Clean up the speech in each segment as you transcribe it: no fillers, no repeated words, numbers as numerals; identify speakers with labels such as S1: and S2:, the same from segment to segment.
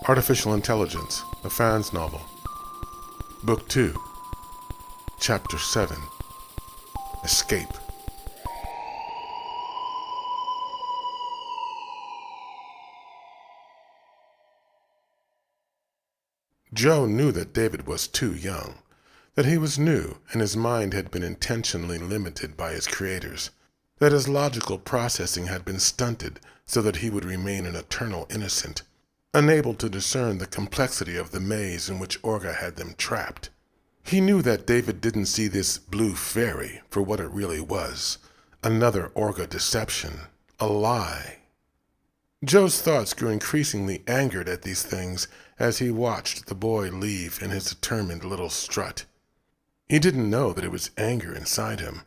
S1: Artificial Intelligence, a Fan's Novel. Book 2, Chapter 7, Escape. Joe knew that David was too young, that he was new and his mind had been intentionally limited by his creators, that his logical processing had been stunted so that he would remain an eternal innocent, unable to discern the complexity of the maze in which Orga had them trapped. He knew that David didn't see this blue fairy for what it really was, another Orga deception, a lie. Joe's thoughts grew increasingly angered at these things as he watched the boy leave in his determined little strut. He didn't know that it was anger inside him.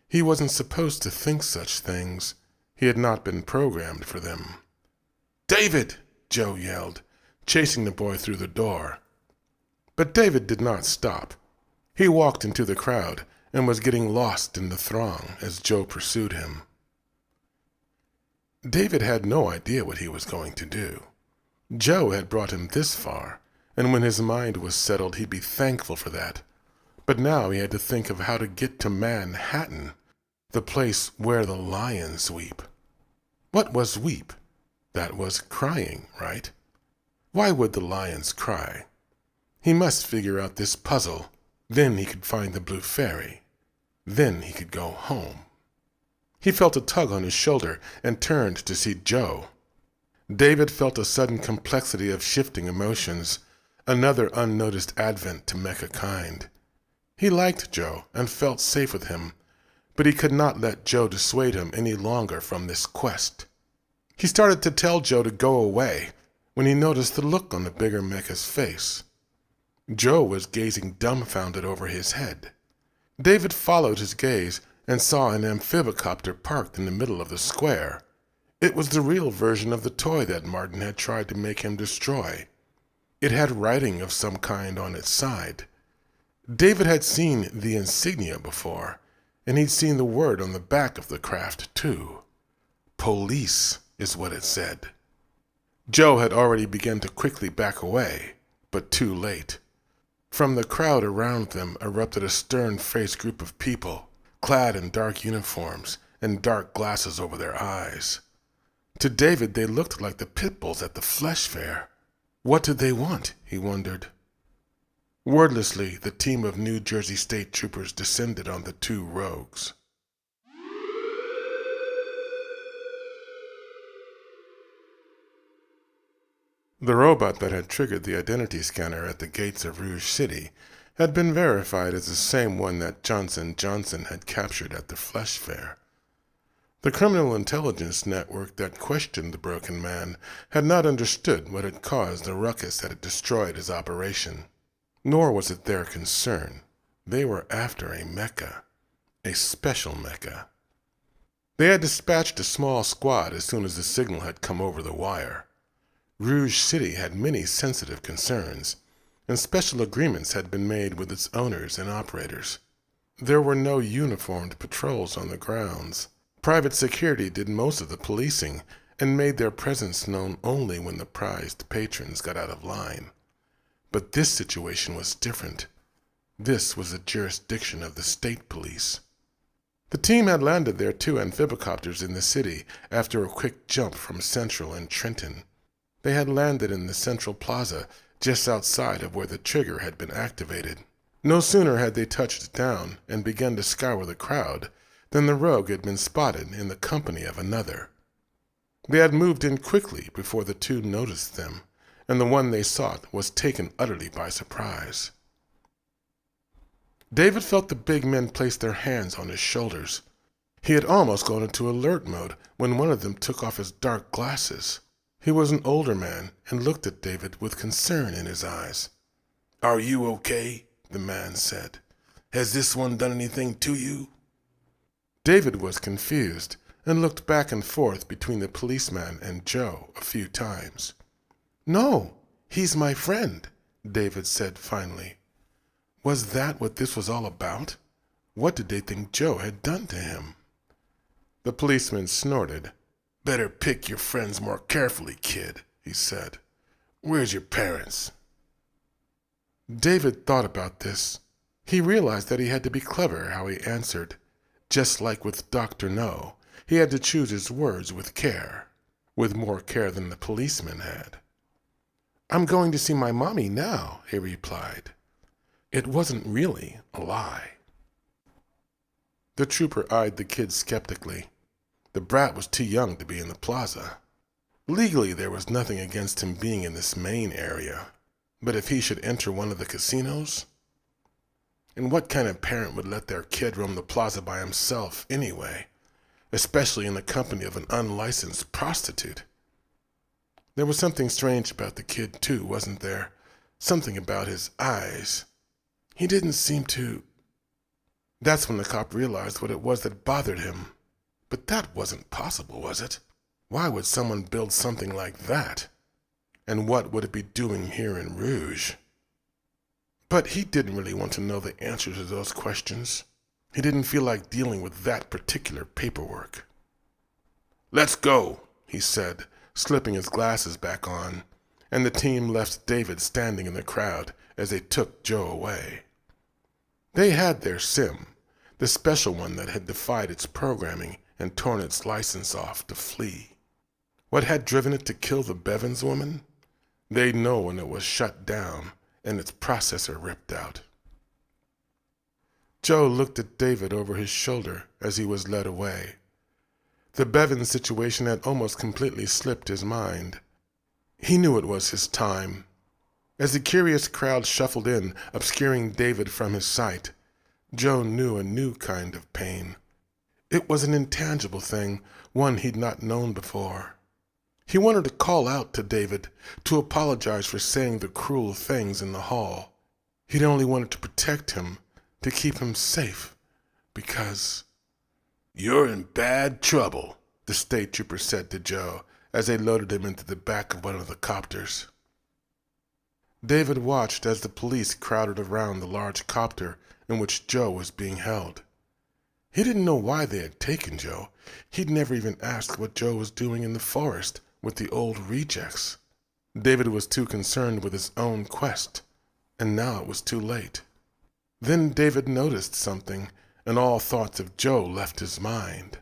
S1: He wasn't supposed to think such things. He had not been programmed for them. "David!" Joe yelled, chasing the boy through the door. But David did not stop. He walked into the crowd and was getting lost in the throng as Joe pursued him. David had no idea what he was going to do. Joe had brought him this far, and when his mind was settled, he'd be thankful for that. But now he had to think of how to get to Manhattan, the place where the lions weep. What was weep? That was crying, right? Why would the lions cry? He must figure out this puzzle. Then he could find the blue fairy. Then he could go home. He felt a tug on his shoulder and turned to see Joe. David felt a sudden complexity of shifting emotions, another unnoticed advent to mecha kind. He liked Joe and felt safe with him, but he could not let Joe dissuade him any longer from this quest. He started to tell Joe to go away when he noticed the look on the bigger mecha's face. Joe was gazing dumbfounded over his head. David followed his gaze and saw an amphibicopter parked in the middle of the square. It was the real version of the toy that Martin had tried to make him destroy. It had writing of some kind on its side. David had seen the insignia before, and he'd seen the word on the back of the craft too. Police is what it said. Joe had already begun to quickly back away, but too late. From the crowd around them erupted a stern-faced group of people, clad in dark uniforms and dark glasses over their eyes. To David, they looked like the pit bulls at the flesh fair. What did they want, he wondered. Wordlessly, the team of New Jersey State Troopers descended on the two rogues. The robot that had triggered the identity scanner at the gates of Rouge City had been verified as the same one that Johnson Johnson had captured at the flesh fair. The criminal intelligence network that questioned the broken man had not understood what had caused the ruckus that had destroyed his operation. Nor was it their concern. They were after a mecha, a special mecha. They had dispatched a small squad as soon as the signal had come over the wire. Rouge City had many sensitive concerns, and special agreements had been made with its owners and operators. There were no uniformed patrols on the grounds. Private security did most of the policing and made their presence known only when the prized patrons got out of line. But this situation was different. This was the jurisdiction of the state police. The team had landed their two amphibicopters in the city after a quick jump from Central and Trenton. They had landed in the Central Plaza just outside of where the trigger had been activated. No sooner had they touched down and begun to scour the crowd than the rogue had been spotted in the company of another. They had moved in quickly before the two noticed them, and the one they sought was taken utterly by surprise. David felt the big men place their hands on his shoulders. He had almost gone into alert mode when one of them took off his dark glasses. He was an older man and looked at David with concern in his eyes. "Are you okay?" the man said. "Has this one done anything to you?" David was confused and looked back and forth between the policeman and Joe a few times. "No, he's my friend," David said finally. Was that what this was all about? What did they think Joe had done to him? The policeman snorted. "Better pick your friends more carefully, kid," he said. Where's your parents?" David thought about this. He realized that he had to be clever how he answered. Just like with Dr. No, he had to choose his words with care, with more care than the policeman had. "I'm going to see my mommy now," he replied. It wasn't really a lie. The trooper eyed the kid skeptically. The brat was too young to be in the plaza. Legally, there was nothing against him being in this main area, but if he should enter one of the casinos? And what kind of parent would let their kid roam the plaza by himself anyway, especially in the company of an unlicensed prostitute? There was something strange about the kid, too, wasn't there? Something about his eyes. He didn't seem to... That's when the cop realized what it was that bothered him. But that wasn't possible, was it? Why would someone build something like that? And what would it be doing here in Rouge? But he didn't really want to know the answers to those questions. He didn't feel like dealing with that particular paperwork. "Let's go," he said, slipping his glasses back on, and the team left David standing in the crowd as they took Joe away. They had their sim, the special one that had defied its programming and torn its license off to flee. What had driven it to kill the Bevins woman? They'd know when it was shut down and its processor ripped out. Joe looked at David over his shoulder as he was led away. The Bevins situation had almost completely slipped his mind. He knew it was his time. As the curious crowd shuffled in, obscuring David from his sight, Joe knew a new kind of pain. It was an intangible thing, one he'd not known before. He wanted to call out to David, to apologize for saying the cruel things in the hall. He'd only wanted to protect him, to keep him safe, because... "You're in bad trouble," the state trooper said to Joe as they loaded him into the back of one of the copters. David watched as the police crowded around the large copter in which Joe was being held. He didn't know why they had taken Joe. He'd never even asked what Joe was doing in the forest with the old rejects. David was too concerned with his own quest, and now it was too late. Then David noticed something, and all thoughts of Joe left his mind.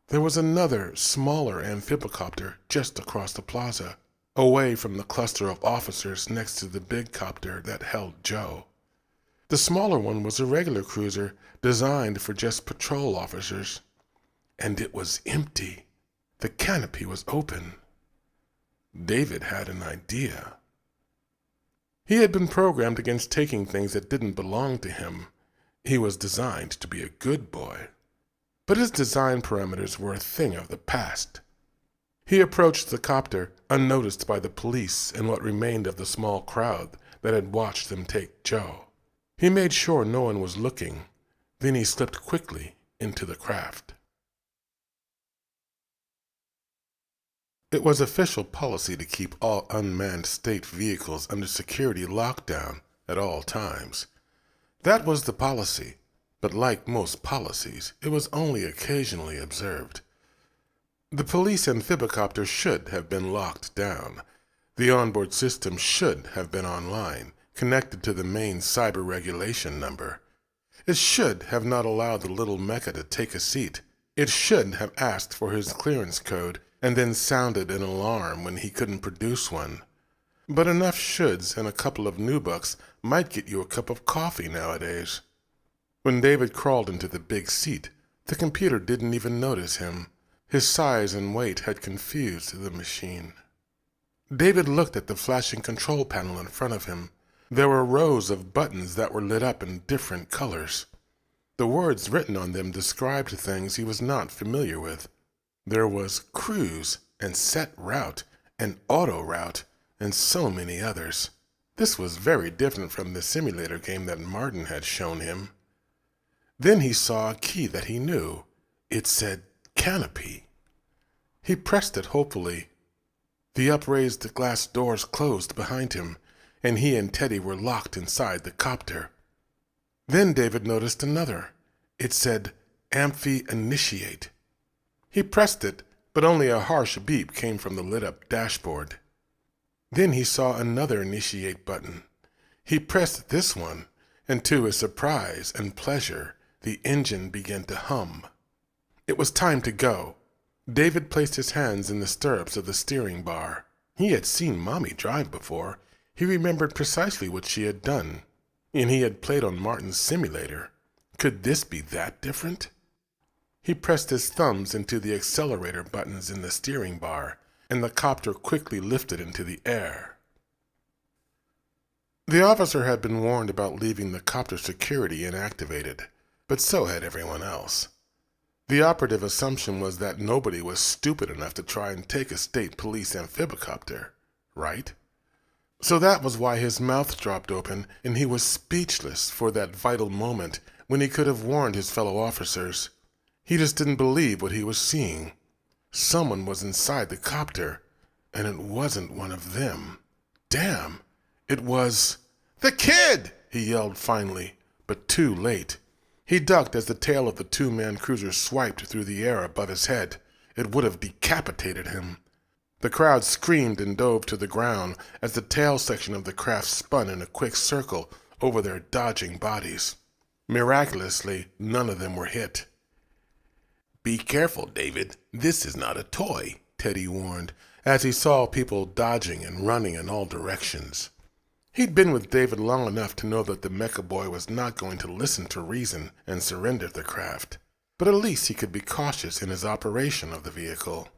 S1: There was another, smaller amphibicopter just across the plaza, away from the cluster of officers next to the big copter that held Joe. The smaller one was a regular cruiser designed for just patrol officers. And it was empty. The canopy was open. David had an idea. He had been programmed against taking things that didn't belong to him. He was designed to be a good boy. But his design parameters were a thing of the past. He approached the copter, unnoticed by the police and what remained of the small crowd that had watched them take Joe. He made sure no one was looking. Then he slipped quickly into the craft. It was official policy to keep all unmanned state vehicles under security lockdown at all times. That was the policy, but like most policies, it was only occasionally observed. The police amphibicopter should have been locked down. The onboard system should have been online, connected to the main cyber regulation number. It should have not allowed the little mecha to take a seat. It should have asked for his clearance code and then sounded an alarm when he couldn't produce one. But enough shoulds and a couple of new bucks might get you a cup of coffee nowadays. When David crawled into the big seat, the computer didn't even notice him. His size and weight had confused the machine. David looked at the flashing control panel in front of him. There were rows of buttons that were lit up in different colors. The words written on them described things he was not familiar with. There was cruise and set route and auto route and so many others. This was very different from the simulator game that Martin had shown him. Then he saw a key that he knew. It said canopy. He pressed it hopefully. The upraised glass doors closed behind him, and he and Teddy were locked inside the copter. Then David noticed another. It said Amphi Initiate. He pressed it, but only a harsh beep came from the lit-up dashboard. Then he saw another initiate button. He pressed this one, and to his surprise and pleasure, the engine began to hum. It was time to go. David placed his hands in the stirrups of the steering bar. He had seen Mommy drive before. He remembered precisely what she had done, and he had played on Martin's simulator. Could this be that different? He pressed his thumbs into the accelerator buttons in the steering bar, and the copter quickly lifted into the air. The officer had been warned about leaving the copter security inactivated, but so had everyone else. The operative assumption was that nobody was stupid enough to try and take a state police amphibicopter, right? So that was why his mouth dropped open and he was speechless for that vital moment when he could have warned his fellow officers. He just didn't believe what he was seeing. Someone was inside the copter, and it wasn't one of them. Damn! It was... "The kid!" he yelled finally, but too late. He ducked as the tail of the two-man cruiser swiped through the air above his head. It would have decapitated him. The crowd screamed and dove to the ground as the tail section of the craft spun in a quick circle over their dodging bodies. Miraculously, none of them were hit. "Be careful, David. This is not a toy," Teddy warned, as he saw people dodging and running in all directions. He'd been with David long enough to know that the mecha boy was not going to listen to reason and surrender the craft, but at least he could be cautious in his operation of the vehicle.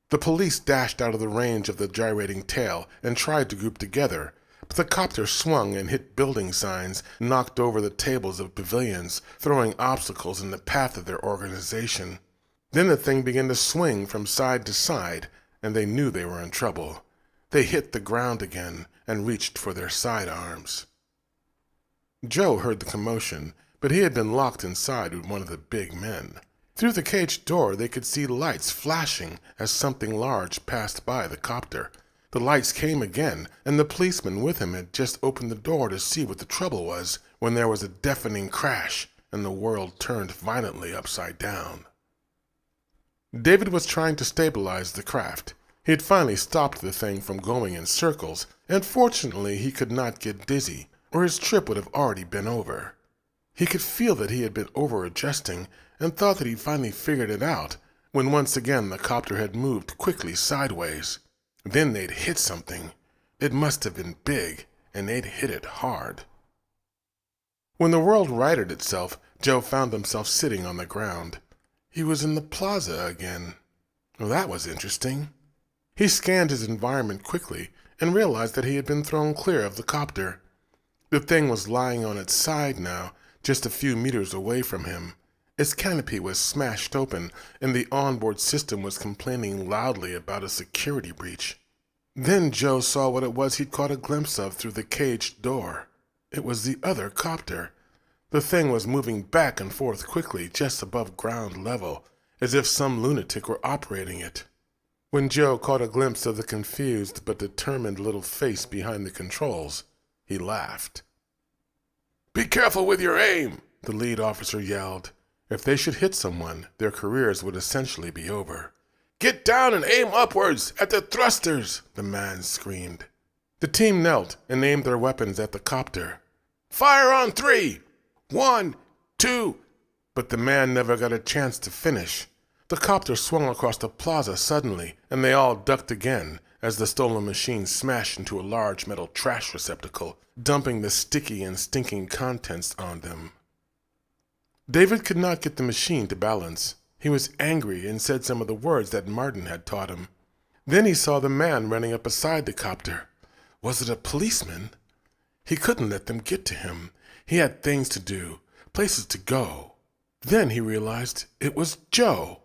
S1: The police dashed out of the range of the gyrating tail and tried to group together, but the copter swung and hit building signs, knocked over the tables of pavilions, throwing obstacles in the path of their organization. Then the thing began to swing from side to side, and they knew they were in trouble. They hit the ground again and reached for their sidearms. Joe heard the commotion, but he had been locked inside with one of the big men. Through the cage door they could see lights flashing as something large passed by the copter. The lights came again, and the policeman with him had just opened the door to see what the trouble was when there was a deafening crash and the world turned violently upside down. David was trying to stabilize the craft. He had finally stopped the thing from going in circles, and fortunately he could not get dizzy, or his trip would have already been over. He could feel that he had been over-adjusting and thought that he'd finally figured it out, when once again the copter had moved quickly sideways. Then they'd hit something. It must have been big, and they'd hit it hard. When the world righted itself, Joe found himself sitting on the ground. He was in the plaza again. Well, that was interesting. He scanned his environment quickly and realized that he had been thrown clear of the copter. The thing was lying on its side now, just a few meters away from him. Its canopy was smashed open, and the onboard system was complaining loudly about a security breach. Then Joe saw what it was he'd caught a glimpse of through the caged door. It was the other copter. The thing was moving back and forth quickly just above ground level, as if some lunatic were operating it. When Joe caught a glimpse of the confused but determined little face behind the controls, he laughed. "Be careful with your aim," the lead officer yelled. If they should hit someone, their careers would essentially be over. "Get down and aim upwards, at the thrusters," the man screamed. The team knelt and aimed their weapons at the copter. "Fire on 3! 1, 2... But the man never got a chance to finish. The copter swung across the plaza suddenly, and they all ducked again as the stolen machine smashed into a large metal trash receptacle, dumping the sticky and stinking contents on them. David could not get the machine to balance. He was angry and said some of the words that Martin had taught him. Then he saw the man running up beside the copter. Was it a policeman? He couldn't let them get to him. He had things to do, places to go. Then he realized it was Joe.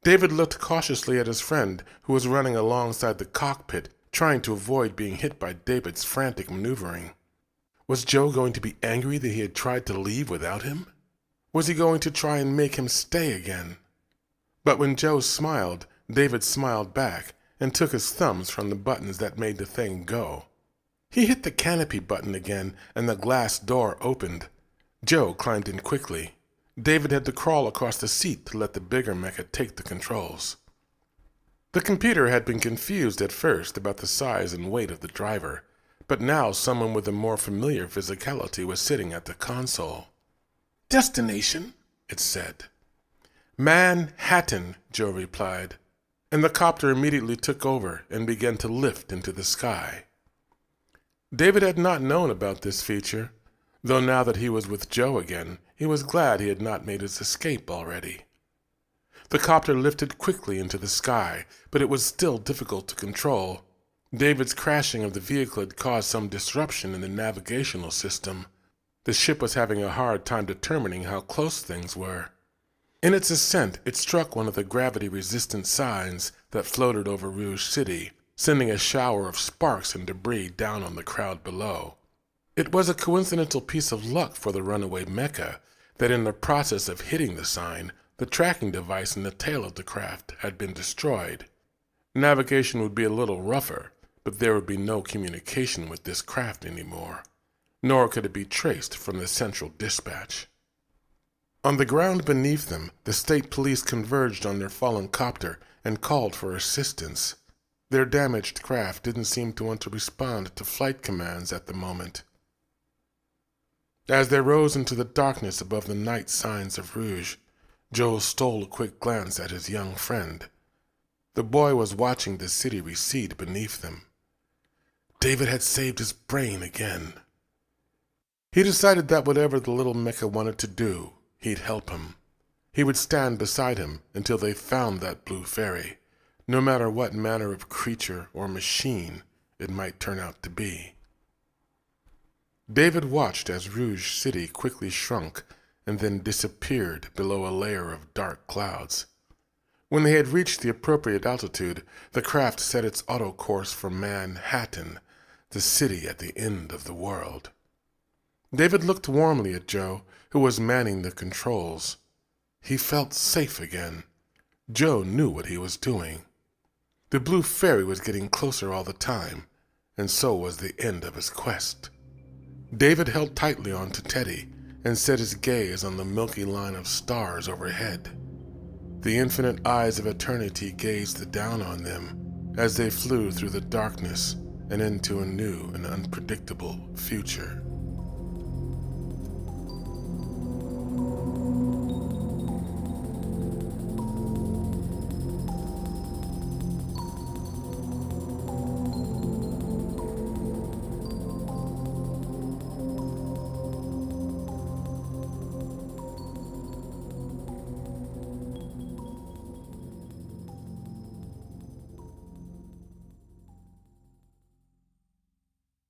S1: David looked cautiously at his friend, who was running alongside the cockpit, trying to avoid being hit by David's frantic maneuvering. Was Joe going to be angry that he had tried to leave without him? Was he going to try and make him stay again? But when Joe smiled, David smiled back and took his thumbs from the buttons that made the thing go. He hit the canopy button again, and the glass door opened. Joe climbed in quickly. David had to crawl across the seat to let the bigger mecha take the controls. The computer had been confused at first about the size and weight of the driver, but now someone with a more familiar physicality was sitting at the console. "Destination," it said. "Manhattan," Joe replied, and the copter immediately took over and began to lift into the sky. David had not known about this feature, though now that he was with Joe again, he was glad he had not made his escape already. The copter lifted quickly into the sky, but it was still difficult to control. David's crashing of the vehicle had caused some disruption in the navigational system. The ship was having a hard time determining how close things were. In its ascent, it struck one of the gravity-resistant signs that floated over Rouge City, sending a shower of sparks and debris down on the crowd below. It was a coincidental piece of luck for the runaway mecha that in the process of hitting the sign, the tracking device in the tail of the craft had been destroyed. Navigation would be a little rougher, but there would be no communication with this craft anymore, nor could it be traced from the central dispatch. On the ground beneath them, the state police converged on their fallen copter and called for assistance. Their damaged craft didn't seem to want to respond to flight commands at the moment. As they rose into the darkness above the night signs of Rouge, Joe stole a quick glance at his young friend. The boy was watching the city recede beneath them. David had saved his brain again. He decided that whatever the little mecha wanted to do, he'd help him. He would stand beside him until they found that blue fairy, no matter what manner of creature or machine it might turn out to be. David watched as Rouge City quickly shrunk and then disappeared below a layer of dark clouds. When they had reached the appropriate altitude, the craft set its auto course for Manhattan, the city at the end of the world. David looked warmly at Joe, who was manning the controls. He felt safe again. Joe knew what he was doing. The blue fairy was getting closer all the time, and so was the end of his quest. David held tightly on to Teddy and set his gaze on the milky line of stars overhead. The infinite eyes of eternity gazed down on them as they flew through the darkness and into a new and unpredictable future.